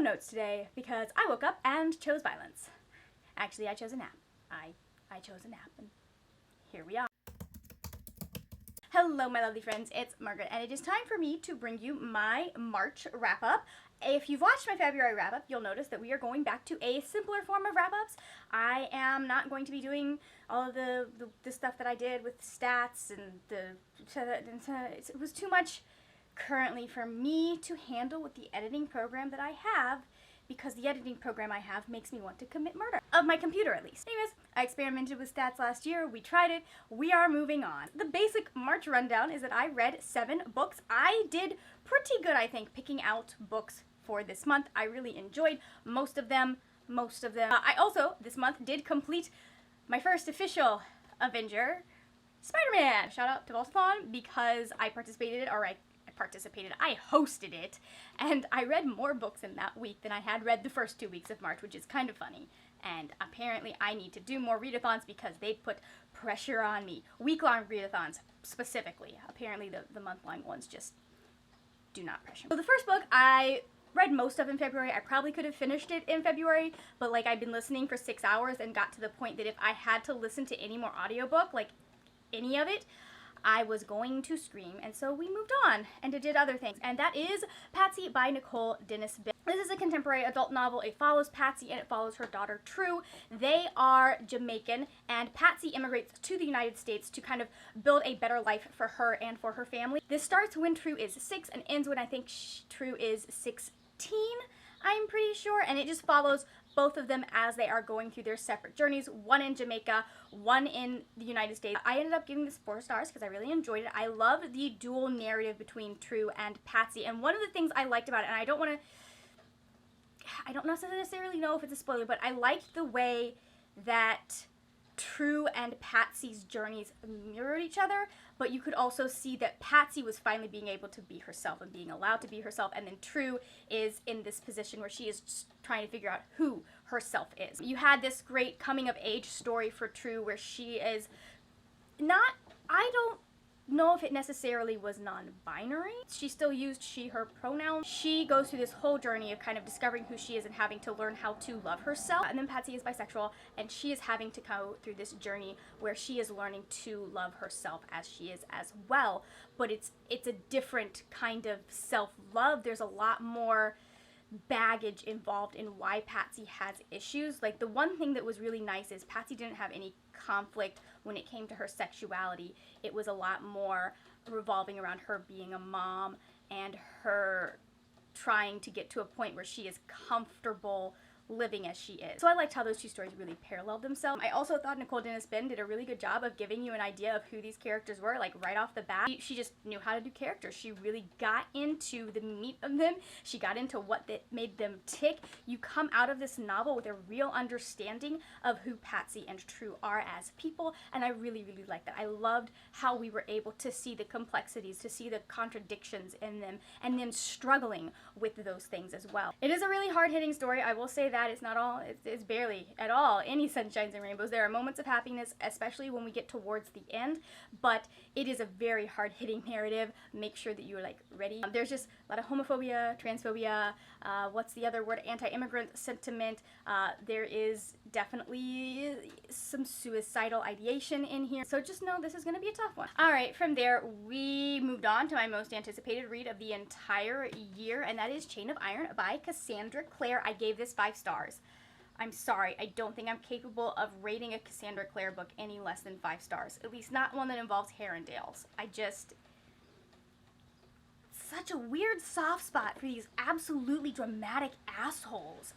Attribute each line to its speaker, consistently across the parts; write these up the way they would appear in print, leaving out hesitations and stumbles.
Speaker 1: notes today because I woke up and chose violence. Actually, I chose a nap. I chose a nap, and here we are. Hello, my lovely friends, it's Margaret, and it is time for me to bring you my March wrap-up. If you've watched my February wrap-up, you'll notice that we are going back to a simpler form of wrap-ups. I am not going to be doing all of the stuff that I did with stats and it was too much currently for me to handle with the editing program that I have, because the editing program I have makes me want to commit murder. Of my computer, at least. Anyways, I experimented with stats last year. We tried it. We are moving on. The basic March rundown is that I read 7 books. I did pretty good, I think, picking out books for this month. I really enjoyed most of them. I also, this month, did complete my first official Avenger, Spider-Man. Shout out to Voltathon, because I participated, I hosted it, and I read more books in that week than I had read the first 2 weeks of March, which is kind of funny. And apparently I need to do more readathons because they put pressure on me. Week-long readathons, specifically. Apparently the month-long ones just do not pressure me. So the first book I read most of in February. I probably could have finished it in February, but like I'd been listening for 6 hours and got to the point that if I had to listen to any more audiobook, like any of it, I was going to scream, and so we moved on and did other things, and that is Patsy by Nicole Dennis Bennet. This is a contemporary adult novel. It follows Patsy and it follows her daughter True. They are Jamaican, and Patsy immigrates to the United States to kind of build a better life for her and for her family. This starts when True is 6 and ends when I think True is 16, I'm pretty sure, and it just follows both of them as they are going through their separate journeys, one in Jamaica, one in the United States. I ended up giving this 4 stars because I really enjoyed it. I loved the dual narrative between True and Patsy, and one of the things I liked about it, and I don't necessarily know if it's a spoiler, but I liked the way that True and Patsy's journeys mirrored each other, but you could also see that Patsy was finally being able to be herself and being allowed to be herself, and then True is in this position where she is just trying to figure out who herself is. You had this great coming-of-age story for True where she is not, I don't know if it necessarily was non-binary. She still used she, her pronouns. She goes through this whole journey of kind of discovering who she is and having to learn how to love herself. And then Patsy is bisexual, and she is having to go through this journey where she is learning to love herself as she is as well. But it's a different kind of self-love. There's a lot more baggage involved in why Patsy has issues. Like, the one thing that was really nice is Patsy didn't have any conflict when it came to her sexuality. It was a lot more revolving around her being a mom and her trying to get to a point where she is comfortable living as she is. So I liked how those 2 stories really paralleled themselves. I also thought Nicole Dennis Bennet did a really good job of giving you an idea of who these characters were, like right off the bat. She just knew how to do characters. She really got into the meat of them. She got into what that made them tick. You come out of this novel with a real understanding of who Patsy and True are as people, and I really, really liked that. I loved how we were able to see the complexities, to see the contradictions in them, and them struggling with those things as well. It is a really hard-hitting story. I will say that it's not all, it's barely at all any sunshines and rainbows. There are moments of happiness, especially when we get towards the end, but it is a very hard-hitting narrative. Make sure that you're like ready. There's just a lot of homophobia, transphobia, what's the other word, anti-immigrant sentiment. There is definitely some suicidal ideation in here, so just know this is going to be a tough one. Alright, from there we moved on to my most anticipated read of the entire year, and that is Chain of Iron by Cassandra Clare. I gave this 5 stars. I'm sorry, I don't think I'm capable of rating a Cassandra Clare book any less than 5 stars. At least not one that involves Herondales. Such a weird soft spot for these absolutely dramatic assholes.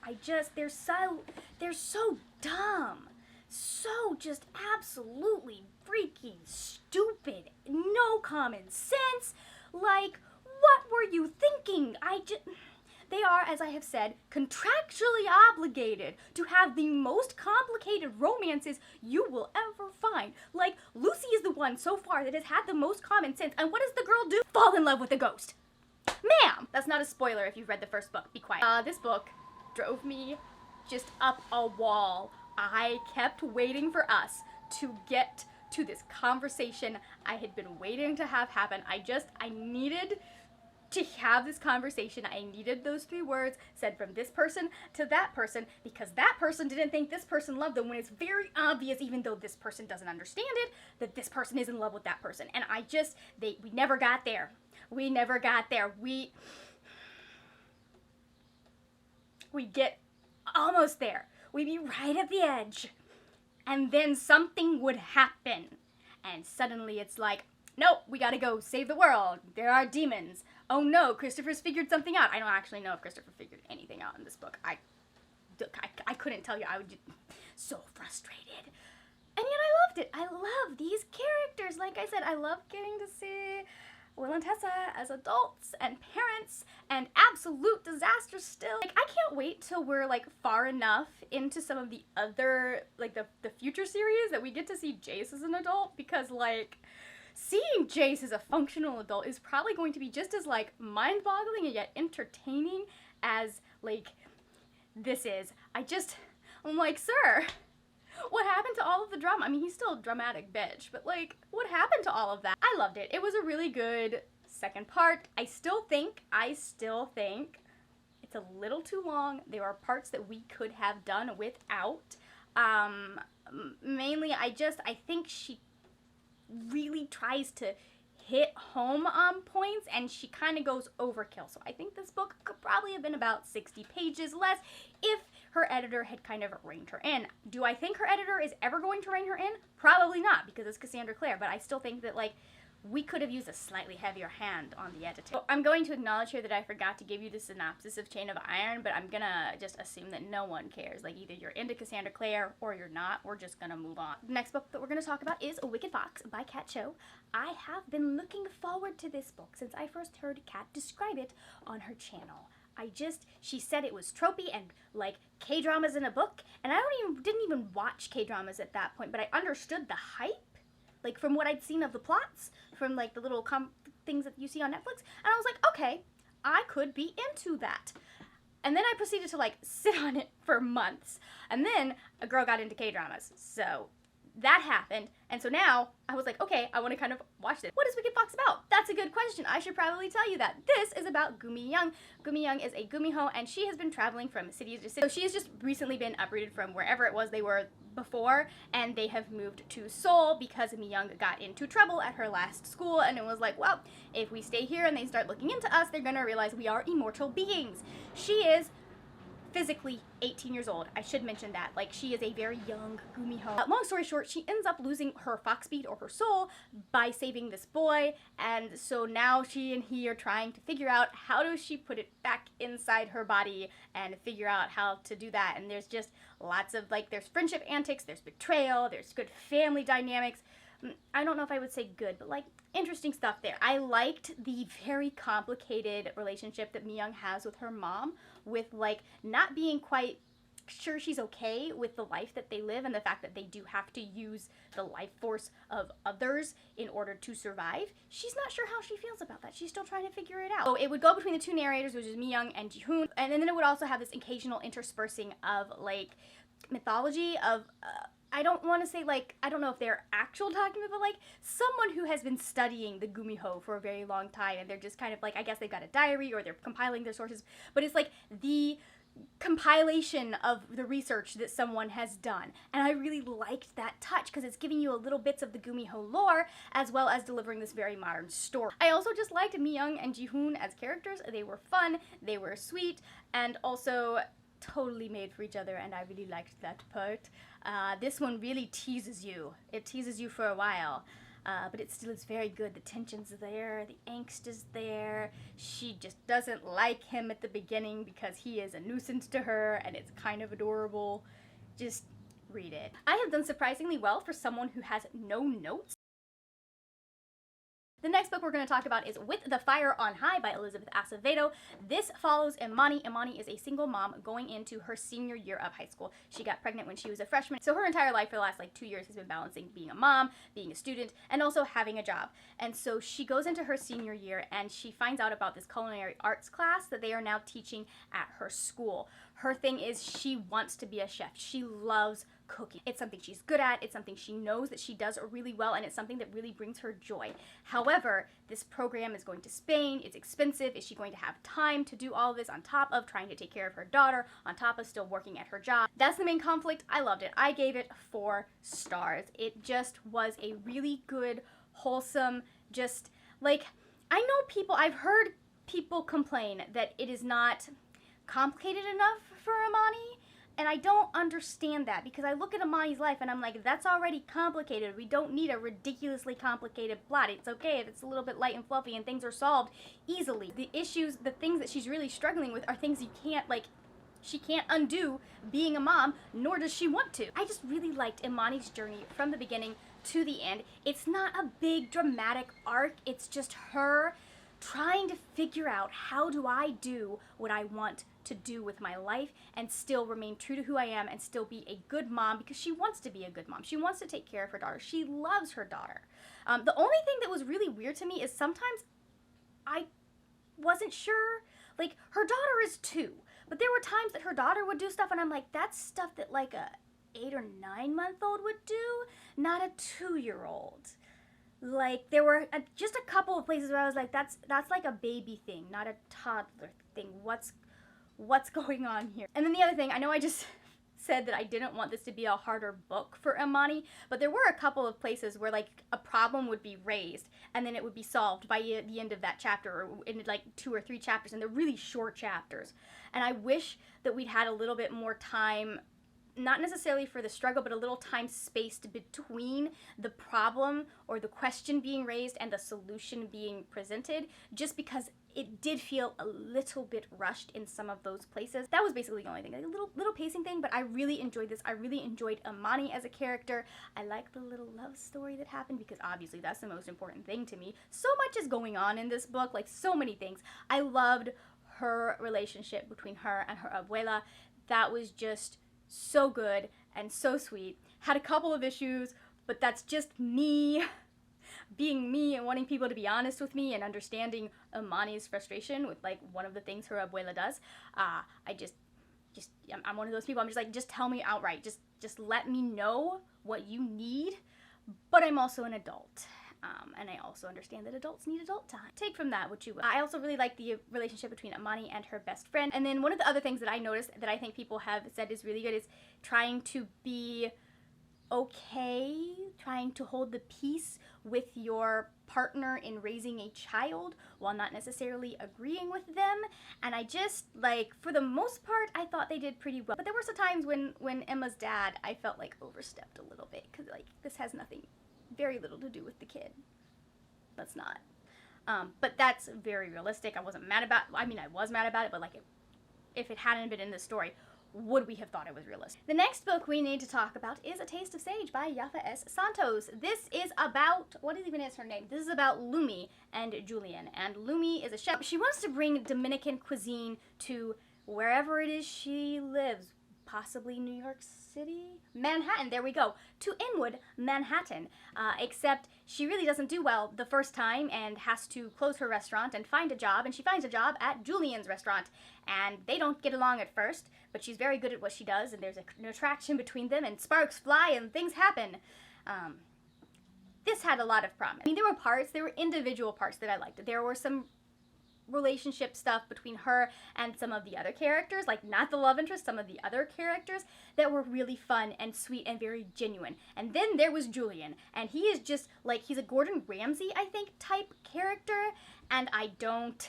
Speaker 1: They're so dumb. So just absolutely freaking stupid. No common sense. Like, what were you thinking? They are, as I have said, contractually obligated to have the most complicated romances you will ever find. Like, Lucy is the one so far that has had the most common sense, and what does the girl do? Fall in love with a ghost. Ma'am! That's not a spoiler if you've read the first book. Be quiet. This book drove me just up a wall. I kept waiting for us to get to this conversation I had been waiting to have happen. I needed to have this conversation, I needed those 3 words said from this person to that person, because that person didn't think this person loved them, when it's very obvious, even though this person doesn't understand it, that this person is in love with that person. And we never got there. We never got there. We get almost there. We'd be right at the edge. And then something would happen. And suddenly it's like, nope, we gotta go save the world. There are demons. Oh no, Christopher's figured something out. I don't actually know if Christopher figured anything out in this book. I couldn't tell you. I would get so frustrated. And yet I loved it. I love these characters. Like I said, I love getting to see Will and Tessa as adults and parents, and absolute disasters still. Like, I can't wait till we're like far enough into some of the other, like the future series, that we get to see Jace as an adult, because like, seeing Jace as a functional adult is probably going to be just as like mind-boggling and yet entertaining as like this is. I'm like, sir, what happened to all of the drama? I mean, he's still a dramatic bitch, but like, what happened to all of that? I loved it. It was a really good second part. I still think it's a little too long. There are parts that we could have done without. Mainly, I think she really tries to hit home on points, and she kind of goes overkill. So I think this book could probably have been about 60 pages less if her editor had kind of reined her in. Do I think her editor is ever going to rein her in? Probably not, because it's Cassandra Clare, but I still think that like we could have used a slightly heavier hand on the editing. So I'm going to acknowledge here that I forgot to give you the synopsis of Chain of Iron, but I'm gonna just assume that no one cares. Like, either you're into Cassandra Clare or you're not. We're just gonna move on. The next book that we're gonna talk about is A Wicked Fox by Kat Cho. I have been looking forward to this book since I first heard Kat describe it on her channel. She said it was tropey and like K-dramas in a book, and I didn't even watch K-dramas at that point, but I understood the hype, like from what I'd seen of the plots, from like the little things that you see on Netflix, and I was like, okay, I could be into that. And then I proceeded to like sit on it for months, and then a girl got into K-dramas, so that happened, and so now I was like, okay, I want to kind of watch this. What is Wicked Fox about? That's a good question. I should probably tell you that. This is about Gumi Young. Gumi Young is a gumiho, and she has been traveling from city to city. So she has just recently been uprooted from wherever it was they were before, and they have moved to Seoul because Mi Young got into trouble at her last school, and it was like, well, if we stay here and they start looking into us, they're gonna realize we are immortal beings. She is physically 18 years old. I should mention that. Like, she is a very young gumiho. Long story short, she ends up losing her fox speed, or her soul, by saving this boy, and so now she and he are trying to figure out how does she put it back inside her body and figure out how to do that. And there's just lots of, like, there's friendship antics, there's betrayal, there's good family dynamics. I don't know if I would say good, but like interesting stuff there. I liked the very complicated relationship that Mi Young has with her mom, with like not being quite sure she's okay with the life that they live and the fact that they do have to use the life force of others in order to survive. She's not sure how she feels about that. She's still trying to figure it out. So it would go between the two narrators, which is Mi Young and Ji-hoon, and then it would also have this occasional interspersing of like mythology of I don't want to say, like, I don't know if they're actual documents, but, like, someone who has been studying the gumiho for a very long time, and they're just kind of, like, I guess they've got a diary, or they're compiling their sources, but it's, like, the compilation of the research that someone has done. And I really liked that touch, because it's giving you a little bits of the gumiho lore, as well as delivering this very modern story. I also just liked Mi Young and Ji-hoon as characters. They were fun, they were sweet, and also totally made for each other, and I really liked that part. This one really teases you. It teases you for a while, but it still is very good. The tension's there, the angst is there. She just doesn't like him at the beginning because he is a nuisance to her, and it's kind of adorable. Just read it. I have done surprisingly well for someone who has no notes. The next book we're going to talk about is With the Fire on High by Elizabeth Acevedo. This follows Imani. Imani is a single mom going into her senior year of high school. She got pregnant when she was a freshman, so her entire life for the last like 2 years has been balancing being a mom, being a student, and also having a job. And so she goes into her senior year and she finds out about this culinary arts class that they are now teaching at her school. Her thing is she wants to be a chef. She loves cooking. It's something she's good at, it's something she knows that she does really well, and it's something that really brings her joy. However, this program is going to Spain, it's expensive. Is she going to have time to do all of this on top of trying to take care of her daughter, on top of still working at her job? That's the main conflict. I loved it. I gave it 4 stars. It just was a really good, wholesome, just like, I know I've heard people complain that it is not complicated enough for Amani, and I don't understand that, because I look at Amani's life and I'm like, that's already complicated. We don't need a ridiculously complicated plot. It's okay if it's a little bit light and fluffy and things are solved easily. The issues, the things that she's really struggling with are things you can't, like, she can't undo being a mom, nor does she want to. I just really liked Imani's journey from the beginning to the end. It's not a big dramatic arc. It's just her trying to figure out, how do I do what I want to do with my life and still remain true to who I am and still be a good mom, because she wants to be a good mom. She wants to take care of her daughter. She loves her daughter. The only thing that was really weird to me is sometimes I wasn't sure, like, her daughter is 2, but there were times that her daughter would do stuff and I'm like, that's stuff that like a 8 or 9 month old would do, not a 2-year-old. Like, there were just a couple of places where I was like, that's like a baby thing, not a toddler thing. What's going on here? And then the other thing, I know I just said that I didn't want this to be a harder book for Imani, but there were a couple of places where, like, a problem would be raised and then it would be solved by the end of that chapter, or in like 2 or 3 chapters, and they're really short chapters. And I wish that we'd had a little bit more time, not necessarily for the struggle, but a little time spaced between the problem or the question being raised and the solution being presented, just because it did feel a little bit rushed in some of those places. That was basically the only thing, like a little pacing thing, but I really enjoyed this. I really enjoyed Imani as a character. I like the little love story that happened, because obviously that's the most important thing to me. So much is going on in this book, like so many things. I loved her relationship between her and her abuela. That was just so good and so sweet. Had a couple of issues, but that's just me being me and wanting people to be honest with me and understanding Imani's frustration with, like, one of the things her abuela does. I'm one of those people. I'm just like, just tell me outright. Just let me know what you need. But I'm also an adult. And I also understand that adults need adult time. Take from that what you will. I also really like the relationship between Imani and her best friend. And then one of the other things that I noticed that I think people have said is really good is trying to be okay, trying to hold the peace with your partner in raising a child while not necessarily agreeing with them. And I just, like, for the most part, I thought they did pretty well. But there were some times when Emma's dad, I felt like overstepped a little bit, because, like, this has very little to do with the kid. Let's not. But that's very realistic. I wasn't mad about, I mean, I was mad about it, but, like, if it hadn't been in the story, would we have thought it was realistic? The next book we need to talk about is A Taste of Sage by Yafa S. Santos. This is about, what even is her name? This is about Lumi and Julian. And Lumi is a chef. She wants to bring Dominican cuisine to wherever it is she lives. Possibly New York City? Manhattan, there we go. To Inwood, Manhattan. Except she really doesn't do well the first time and has to close her restaurant and find a job, and she finds a job at Julian's restaurant. And they don't get along at first, but she's very good at what she does, and there's an attraction between them, and sparks fly, and things happen. This had a lot of promise. I mean, there were individual parts that I liked. There were some relationship stuff between her and some of the other characters, like not the love interest, some of the other characters that were really fun and sweet and very genuine. And then there was Julian, and he is just like, he's a Gordon Ramsay, I think, type character, and I don't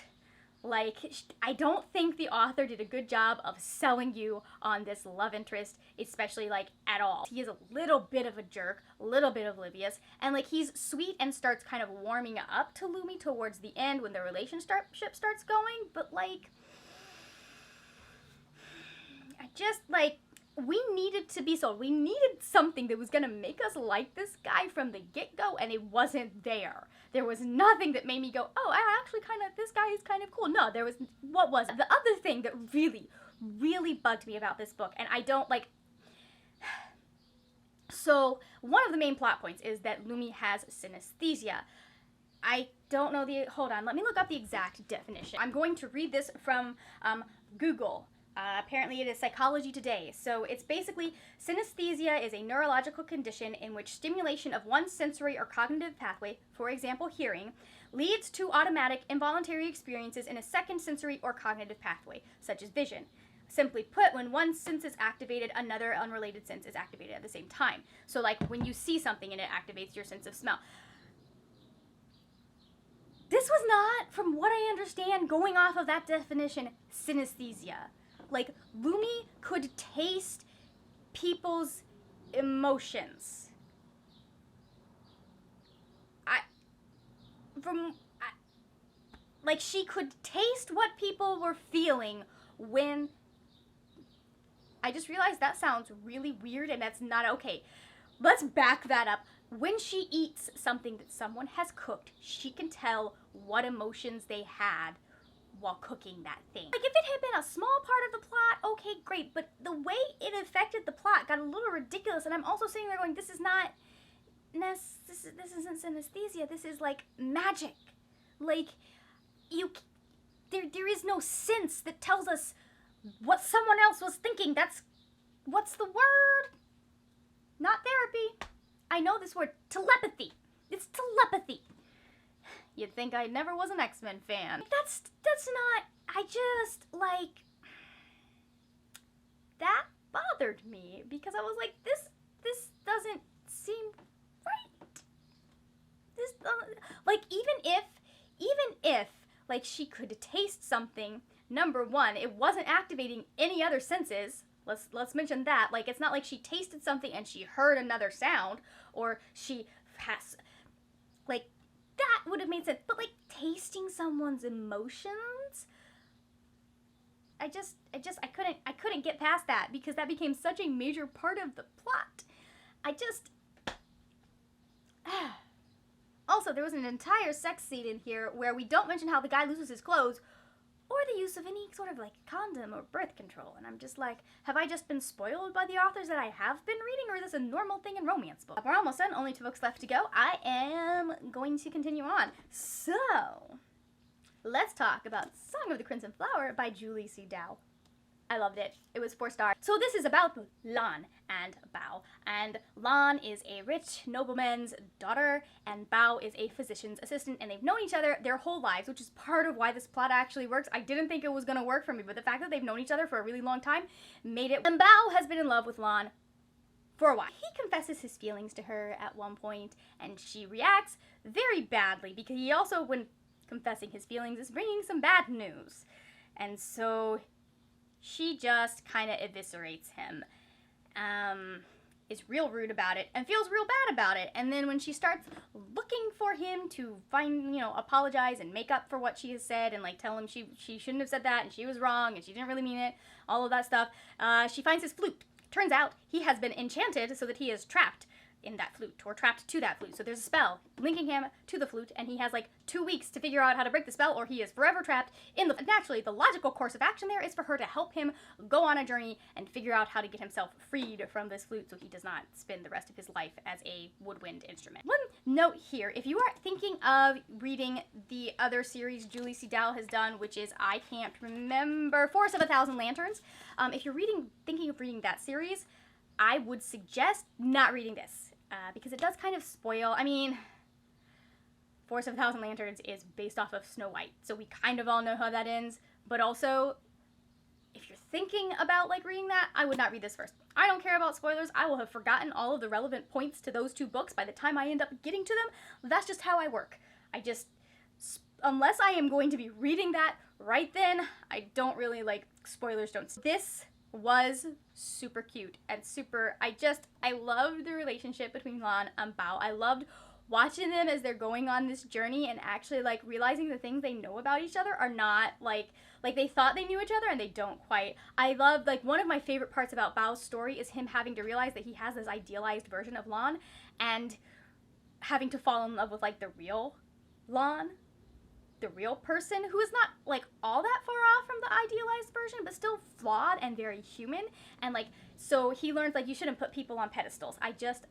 Speaker 1: think the author did a good job of selling you on this love interest, especially, like, at all. He is a little bit of a jerk, a little bit oblivious, and, like, he's sweet and starts kind of warming up to Lumi towards the end when the relationship starts going, but, like, I just, like, we needed to be sold. We needed something that was gonna make us like this guy from the get-go, and it wasn't there. There was nothing that made me go, oh, I actually this guy is kind of cool. No, what was it? The other thing that really, really bugged me about this book, and I don't, like, so one of the main plot points is that Lumi has synesthesia. I don't know hold on, let me look up the exact definition. I'm going to read this from Google. Apparently it is Psychology Today. So it's basically, synesthesia is a neurological condition in which stimulation of one sensory or cognitive pathway, for example hearing, leads to automatic involuntary experiences in a second sensory or cognitive pathway, such as vision. Simply put, when one sense is activated, another unrelated sense is activated at the same time. So like when you see something and it activates your sense of smell. This was not, from what I understand, going off of that definition, synesthesia. Like, Lumi could taste people's emotions. Like, she could taste what people were feeling when... I just realized that sounds really weird and that's not okay. Let's back that up. When she eats something that someone has cooked, she can tell what emotions they had while cooking that thing. Like, if it had been a small part of the plot, okay, great, but the way it affected the plot got a little ridiculous, and I'm also sitting there going, this is not, this isn't synesthesia, this is, like, magic. Like, there is no sense that tells us what someone else was thinking. That's, what's the word? Not therapy. I know this word, telepathy. It's telepathy. You'd think I never was an X-Men fan. That's not, I just, like, that bothered me because I was like, this doesn't seem right. This doesn't, like, even if, like, she could taste something, number one, it wasn't activating any other senses. Let's mention that. Like, it's not like she tasted something and she heard another sound, or she has, like, that would have made sense. But, like, tasting someone's emotions, I couldn't get past that because that became such a major part of the plot. Also, there was an entire sex scene in here where we don't mention how the guy loses his clothes or the use of any sort of, like, condom or birth control. And I'm just like, have I just been spoiled by the authors that I have been reading, or is this a normal thing in romance books? We're almost done, only 2 books left to go. I am going to continue on. So, let's talk about Song of the Crimson Flower by Julie C. Dow. I loved it. It was 4 stars. So this is about Lan and Bao. And Lan is a rich nobleman's daughter, and Bao is a physician's assistant, and they've known each other their whole lives, which is part of why this plot actually works. I didn't think it was gonna work for me, but the fact that they've known each other for a really long time made it. And Bao has been in love with Lan for a while. He confesses his feelings to her at one point, and she reacts very badly, because he also, when confessing his feelings, is bringing some bad news. And so she just kind of eviscerates him, is real rude about it, and feels real bad about it. And then when she starts looking for him to find, you know, apologize and make up for what she has said, and, like, tell him she shouldn't have said that, and she was wrong, and she didn't really mean it, all of that stuff, she finds his flute. Turns out he has been enchanted so that he is trapped in that flute, or trapped to that flute. So there's a spell linking him to the flute, and he has like 2 weeks to figure out how to break the spell, or he is forever trapped in the... Naturally, the logical course of action there is for her to help him go on a journey and figure out how to get himself freed from this flute so he does not spend the rest of his life as a woodwind instrument. One note here, if you are thinking of reading the other series Julie C. Dow has done, which is, I can't remember, Forest of a Thousand Lanterns, if you're thinking of reading that series, I would suggest not reading this. Because it does kind of spoil, I mean, Forest of a Thousand Lanterns is based off of Snow White, so we kind of all know how that ends, but also, if you're thinking about, like, reading that, I would not read this first. I don't care about spoilers. I will have forgotten all of the relevant points to those 2 books by the time I end up getting to them. That's just how I work. Unless I am going to be reading that right then, I don't really like spoilers. This was super cute and super, I loved the relationship between Lan and Bao. I loved watching them as they're going on this journey and actually, like, realizing the things they know about each other are not, like they thought they knew each other and they don't quite. I loved, like, one of my favorite parts about Bao's story is him having to realize that he has this idealized version of Lan and having to fall in love with, like, the real Lan. the real person, who is not like all that far off from the idealized version, but still flawed and very human. And like, so he learns like you shouldn't put people on pedestals.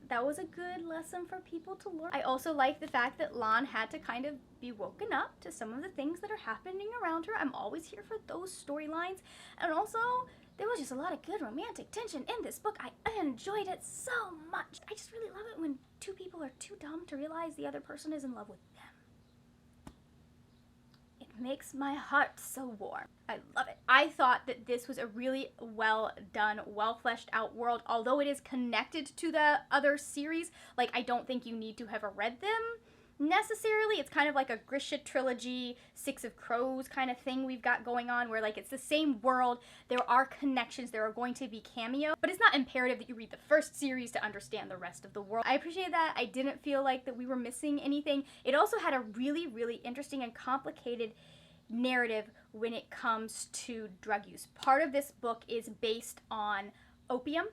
Speaker 1: That was a good lesson for people to learn. I also like the fact that Lan had to kind of be woken up to some of the things that are happening around her. I'm always here for those storylines. And also, there was just a lot of good romantic tension in this book. I enjoyed it so much. I just really love it when two people are too dumb to realize the other person is in love with them. It makes my heart so warm. I love it. I thought that this was a really well done, well fleshed out world. Although it is connected to the other series, like I don't think you need to have read them necessarily. It's kind of like a Grisha trilogy, Six of Crows kind of thing we've got going on, where like it's the same world, there are connections, there are going to be cameos, but it's not imperative that you read the first series to understand the rest of the world. I appreciate that. I didn't feel like that we were missing anything. It also had a really, really interesting and complicated narrative when it comes to drug use. Part of this book is based on opium,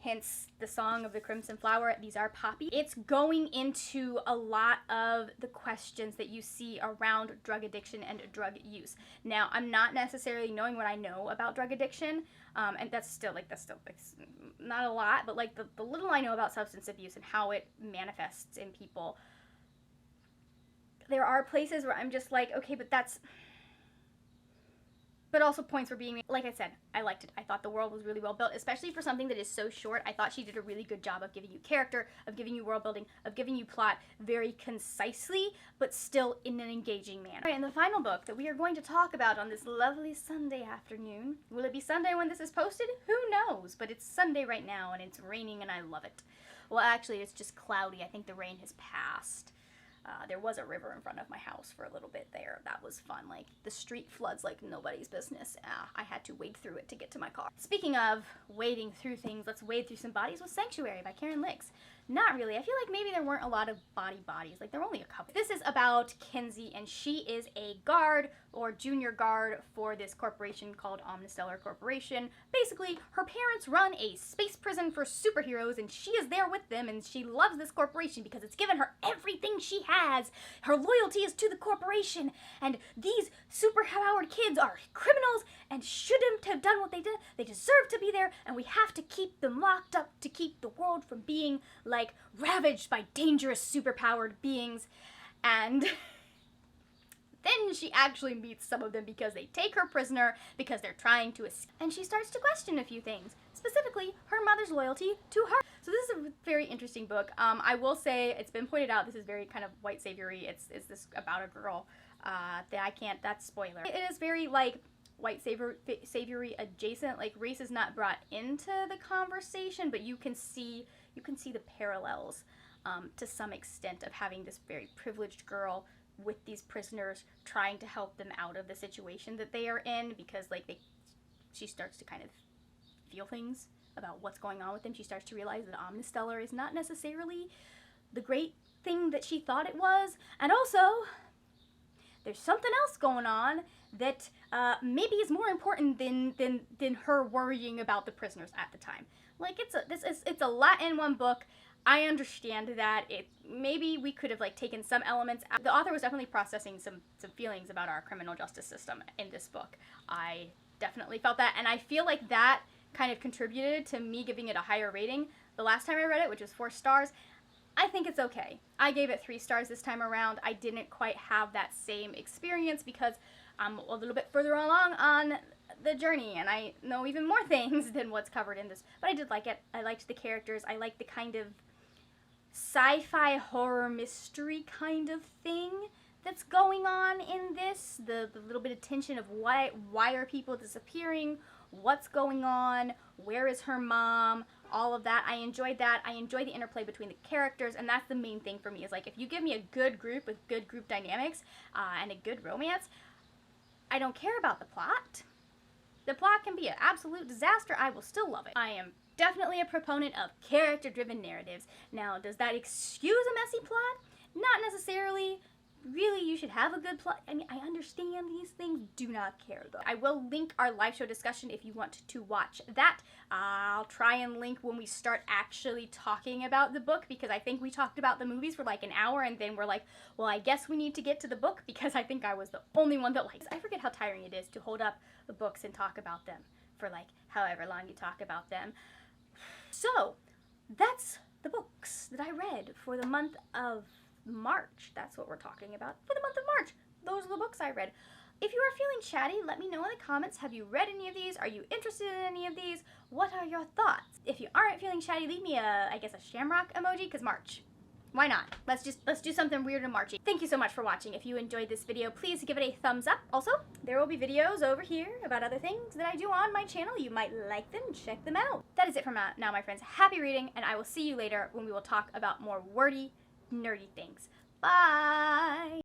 Speaker 1: hence the song of the Crimson Flower, These Are Poppy. It's going into a lot of the questions that you see around drug addiction and drug use. Now, I'm not necessarily knowing what I know about drug addiction, and that's still not a lot, but like the little I know about substance abuse and how it manifests in people, there are places where I'm just like, okay, but also points were being made. Like I said, I liked it. I thought the world was really well built, especially for something that is so short. I thought she did a really good job of giving you character, of giving you world building, of giving you plot very concisely, but still in an engaging manner. All right, and the final book that we are going to talk about on this lovely Sunday afternoon. Will it be Sunday when this is posted? Who knows? But it's Sunday right now, and it's raining, and I love it. Well, actually, it's just cloudy. I think the rain has passed. There was a river in front of my house for a little bit there. That was fun. Like, the street floods like nobody's business. I had to wade through it to get to my car. Speaking of wading through things, let's wade through some bodies with Sanctuary by Karen Licks. Not really. I feel like maybe there weren't a lot of bodies. Like, there were only a couple. This is about Kenzie, and she is a guard or junior guard for this corporation called Omnistellar Corporation. Basically, her parents run a space prison for superheroes, and she is there with them, and she loves this corporation because it's given her everything she has. Her loyalty is to the corporation, and these superpowered kids are criminals and shouldn't have done what they did. They deserve to be there, and we have to keep them locked up to keep the world from being, like, ravaged by dangerous superpowered beings. And then she actually meets some of them because they take her prisoner because they're trying to escape. And she starts to question a few things, specifically her mother's loyalty to her. So this is a very interesting book. I will say, it's been pointed out, this is very kind of white saviory. It's this about a girl that's spoiler. It is very like white saviory adjacent. Like, race is not brought into the conversation, but you can see the parallels to some extent of having this very privileged girl with these prisoners trying to help them out of the situation that they are in, because like she starts to kind of feel things about what's going on with them. She starts to realize that Omnistellar is not necessarily the great thing that she thought it was, and also there's something else going on that maybe is more important than her worrying about the prisoners at the time. Like, it's a lot in one book. I understand that maybe we could have like taken some elements out. The author was definitely processing some feelings about our criminal justice system in this book. I definitely felt that, and I feel like that kind of contributed to me giving it a higher rating the last time I read it, which was 4 stars. I think it's okay. I gave it 3 stars this time around. I didn't quite have that same experience because I'm a little bit further along on the journey, and I know even more things than what's covered in this. But I did like it. I liked the characters. I liked the kind of sci-fi horror mystery kind of thing that's going on in this. The little bit of tension of why are people disappearing? What's going on? Where is her mom? All of that. I enjoyed that. I enjoyed the interplay between the characters, and that's the main thing for me, is like, if you give me a good group with good group dynamics and a good romance, I don't care about the plot. The plot can be an absolute disaster. I will still love it. I am definitely a proponent of character-driven narratives. Now, does that excuse a messy plot? Not necessarily, really, you should have a good plot. I mean, I understand these things. Do not care, though. I will link our live show discussion if you want to watch that. I'll try and link when we start actually talking about the book, because I think we talked about the movies for like an hour, and then we're like, well, I guess we need to get to the book, because I think I was the only one that likes. I forget how tiring it is to hold up the books and talk about them for like however long you talk about them. So, that's the books that I read for the month of March. That's what we're talking about for the month of March. Those are the books I read. If you are feeling chatty, let me know in the comments. Have you read any of these? Are you interested in any of these? What are your thoughts? If you aren't feeling chatty, leave me I guess a shamrock emoji, because March. Why not? Let's do something weird and Marchy. Thank you so much for watching. If you enjoyed this video, please give it a thumbs up. Also, there will be videos over here about other things that I do on my channel. You might like them. Check them out. That is it for now, my friends. Happy reading, and I will see you later when we will talk about more wordy, nerdy things. Bye!